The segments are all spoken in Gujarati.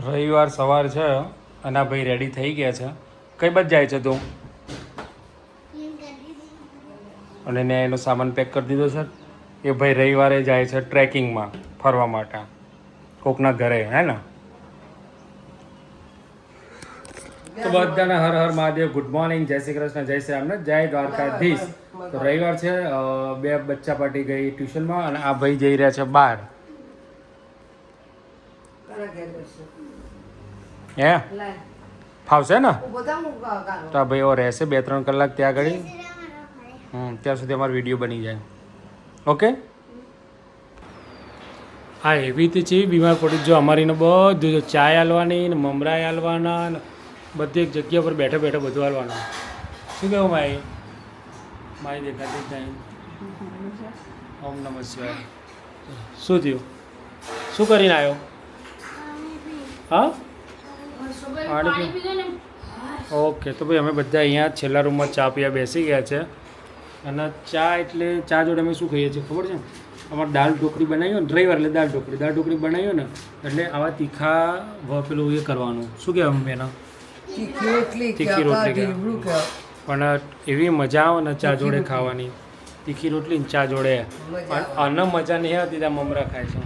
રવિવાર સવાર છે અને આ ભાઈ રેડી થઈ ગયા છે. કઈ બાજુ જાય છે તું? અને મેં એનો સામાન પેક કરી દીધો છે. એ ભાઈ રવિવારે જાય છે ટ્રેકિંગમાં ફરવા માટે કોકના ઘરે, હે ને? તો બધાને હર હર મહાદેવ, ગુડ મોર્નિંગ, જય શ્રી કૃષ્ણ, જય શ્રી રામ, જય દ્વારકાધીશ. તો રવિવાર છે, બે બચ્ચા પાર્ટી ગઈ ટ્યુશનમાં અને આ ભાઈ જઈ રહ્યા છે બહાર. હે ફાવશે ને? તો આ ભાઈ રહેશે 2-3 કલાક ત્યાં આગળ. ત્યાં સુધી અમારો વિડીયો બની જાય. ઓકે. હા, એવી રીતે છે બીમાર પડી. જો અમારીને બધું જો ચાય હાલવાની ને મમરા હાલવાના ને બધી એક જગ્યા પર બેઠા બેઠા બધું હાલવાનું. શું કહેવું માઈ? માઈ દેખાતી જ નહીં. ઓમ નમઃ શિવાય. શું થયું? શું કરીને આવ્યો? હા, ઓકે. તો ભાઈ અમે બધા અહીંયા છેલ્લા રૂમમાં ચા પીવા બેસી ગયા છે. અને ચા એટલે ચા જોડે અમે શું ખાઈએ છીએ ખબર છે? અમારે દાળ ઢોકળી બનાવ્યો ને, રવિવાર એટલે દાળ ઢોકળી બનાવ્યો ને એટલે આવા તીખા પેલું એ કરવાનું. શું કહેવાય એના? તીખી રોટલી. પણ એવી મજા આવે ને ચા જોડે ખાવાની. તીખી રોટલી ને ચા જોડે. આને મજા નહીં આવતી ત્યાં મમરા ખાય છે.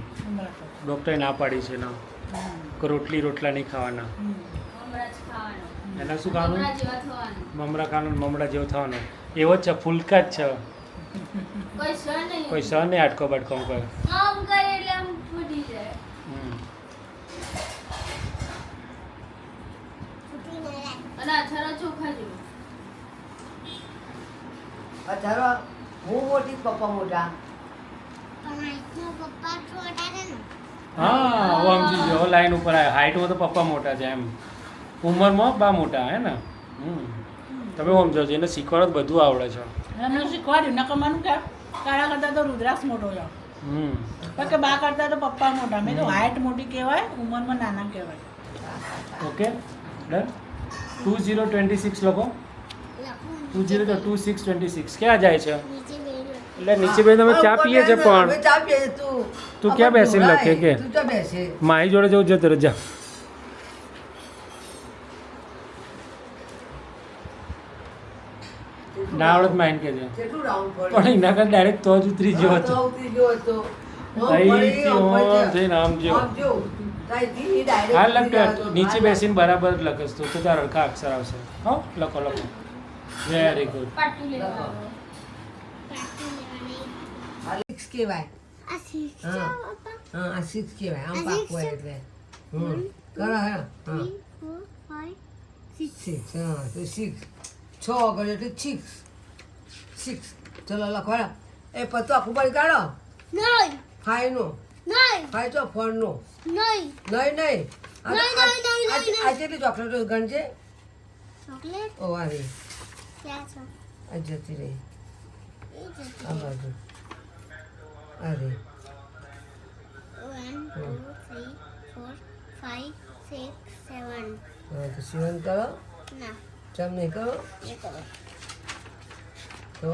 ડૉક્ટરે ના પાડી છે ના રોટલા નહીં ખાવાના. એના શું ખાવાનું? મમરા ખાવાનું. મમરા જેવો થવાનું. એવો જ છે, ફૂલકા જ છે. કોઈ સહ નહીં આટકો બાટકો કોઈ. હા, હું સમજી ગયો. લાઈન ઉપર આવ્યો. હાઈટમાં તો પપ્પા મોટા છે એમ, ઉંમરમાં બા મોટા, હે ને? તમે સમજો છો, એને શીખવાડો બધું આવડે છે. એમને શીખવાડ્યું ન કમાનું કે તારા કરતા તો રુદ્રાક્ષ મોટો છે. કે બા કરતા તો પપ્પા મોટા. મેં તો હાઈટ મોટી કહેવાય, ઉંમરમાં નાના કહેવાય. Okay done. 2026 લખો. 2026 ક્યાં જાય છે? એટલે નીચે બે તમે ચા પીએ છે પણ તું ક્યાં બેસીને લખે કે મારી જોડે જવું જતો રજા. ના આવડત માં કે છે પણ એના કરતા ડાયરેક્ટ તો જ ઉતરી ગયો હતો. નામ જો હા લખ નીચે બેસીને બરાબર લખસ તો તારા હલકા અક્ષર આવશે. હો લખો. Very good. કહેવાય આ 6 કહેવાય. આમ પાકું એટલે કરો. હા 6 હા તો 6 6 આગળ એટલે 6. ચલો લખો. એ પતો આખું બળી કાઢો. 5 નો 5 તો 4 નો નહીં. આ કેટલી ચોકલેટો ગણજે. ઓ વારી આ જતી રહી. આ બાજુ અરે 1 2 3 4 5 6 7. હા તો 7 કરો. ના ચમ નહીં કરો. તો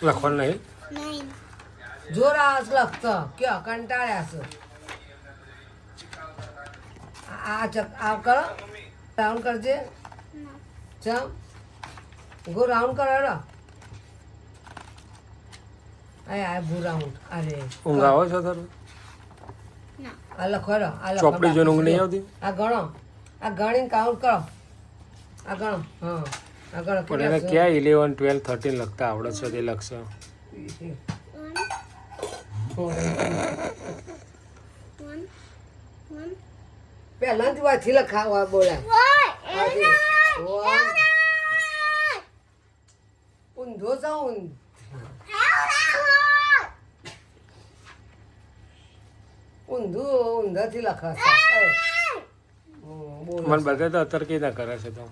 લખવાનું નહીં. જોરા લખતો કયો કંટાળ્યા છો. આ કરો. રાઉન્ડ કરજે. ચમ ગો રાઉન્ડ કરો. આ ભૂ રાઉન્ડ. અરે ઊંઘ આવે છે તારું? આ લખો. ચોપડી જોઈને ઊંઘ નહીં આવતી? આ ગણો. આ ગણીને કાઉન્ટ કરો. આ ગણો. હા આ ગણો. પણ એને ક્યાં 11 12 13 લખતા આવડે છે તે લખશે. પહેલાથી વાંચી લખાવા બોલા. ઊંધો જાઉં ઊંધાથી લખાશે. મને બતાય તો અત્યારે કઈ ના કરે છે તો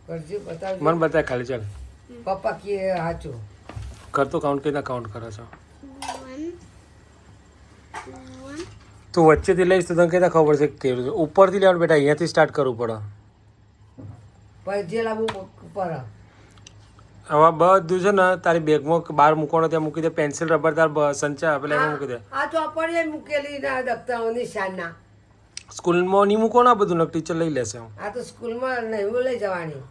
કરજો. બતાવજો. મને બતાય ખાલી. ચાલ પપ્પા કે સાચું કરતો. કાઉન્ટ કઈ ના કાઉન્ટ કરે છે? તું વચ્ચેથી લઈશ તો તને કઈ ખબર પડશે કેવું છે. ઉપરથી લેવાનું બેટા, અહીંયાથી સ્ટાર્ટ કરવું પડે. પછી જે લાવવું પડે. હવે બધું છે ને તારી બેગમાં બહાર મૂકવાનો ત્યાં મૂકી દે. પેન્સિલ રબર તાર સંચા પેલા એમાં મૂકી દે. આ ચોપડીએ મૂકેલી ના દફતરો નિશાનના સ્કૂલમાં નહીં મૂકો ને આ બધું નક ટીચર લઈ લેશે આ તો સ્કૂલમાં નહીં લઈ જવાની.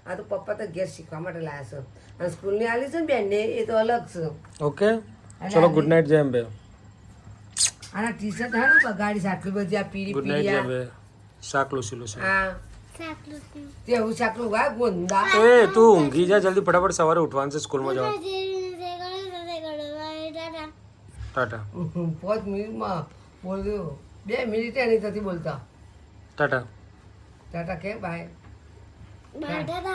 આ તો પપ્પા તો ઘેર શીખવા માટે લાવ્યા છે. અને સ્કૂલની આલી છે ને બેનને એ તો અલગ છે. ઓકે ચલો ગુડ નાઇટ જેમ બે આના ટી શર્ટ હા ને બગાડી છે આટલી બધી આ પીળી ગુડ નાઇટ પીળી જેમ બે શાકલું સીલું છે હા તે એવું શાકલું વાય ગોંદા એ તું ઊંઘી જા જલ્દી ફટાફટ સવારે ઉઠવાનું છે સ્કૂલમાં જવાનું ટાટા 5 મિનિટમાં બોલ્યો 2 મિનિટ નહીં થતી બોલતા ટાટા ટાટા કે બાય Bye, Dada.